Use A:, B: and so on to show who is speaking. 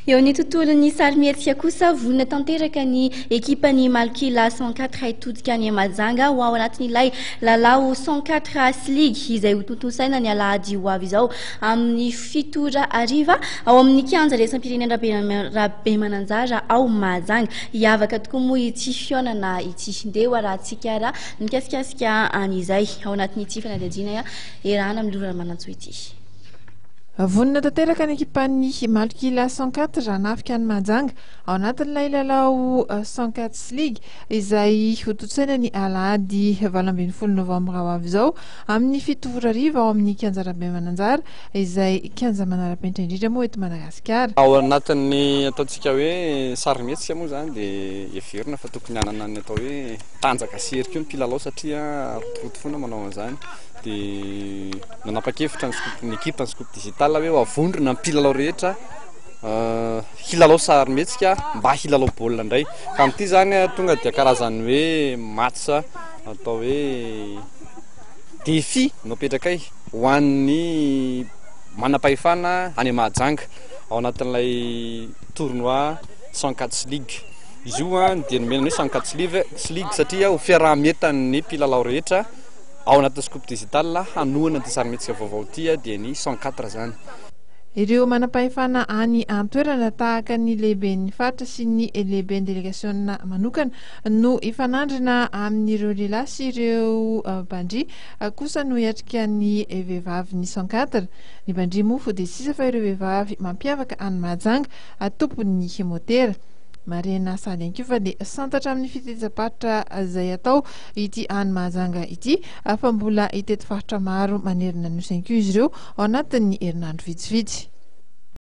A: Eo ny tontolon'ny sarimihetsika kosa vonona tanteraka ny ekipany Malkila 104 hitodika any Mahajanga ho ao anatin'ilay lalao 104 Slig izay ho tontosaina ny alahady ho avy izao amin'ny 7:00 ao amin'ny kianja raisam-pirenena Rabemananjara ao Mahajanga. Hiavaka tokoa moa ity fionana ity ndeo raha tsikara mikasikasika an'izay ao anatin'ity fanadihadiana erahana amin'ny lorana manantso ity.
B: Vonona tanteraka ny ekipan'ny Malkila 104 raha nafika any Mahajanga ao anatin'ilay lalao 104 Slig izay hotontsaina ny alahady 20 Novambra ho avy izao amin'ny 7:00 ao amin'ny kianja Rabemananjara izay kianja manara-penitra indrindra moa eto Madagasikara.
C: Ao anatin'ny ataontsika hoe sarimihetsika moa zany dia heverina fa tokony hanana ny atao hoe tanjaka serika io ny mpilalao satria rotofoana manao an'izany. Dia nanapa-kevitra ny ekipa ny scoop digital hoe avondrona ny mpilalao rehetra hilalao sarimihetsika mba hilalao baolina indray ka amin'ity zany tonga dia karazany hoe match atao hoe défi no apetrakay ho an'ny manam-pahefana any Mahajanga ao anatin'ilay tournoi 104 Slig. Izy io dia nomena hoe 104 Slig satria ho fiarahamientan'ny mpilalao rehetra ao anatin'ny scoop digital hanohana ty sarimihetsika vaovao ty dia ny 104 zany.
B: Ireo manam-pahefana any an-toerana tahaka ny lehiben'ny faritra sy ny lehiben'ny delegasiona manokana no ifanandrina amin'ireo lehilahy sy ireo bandry kosa no hiatrika ny vehivavy ny 104. Ny bandry mofo dia sisa fa ireo vehivavy mampiavaka any Mahajanga tompon'ny motera. Marena sady anko fa dia santatra amin'ny fitezam-paritra izay atao ity any Mahajanga ity fa mbola hiteto faritra maro manerina nosy anko izy ireo ao anatin'ny herinandro vitsivitsy.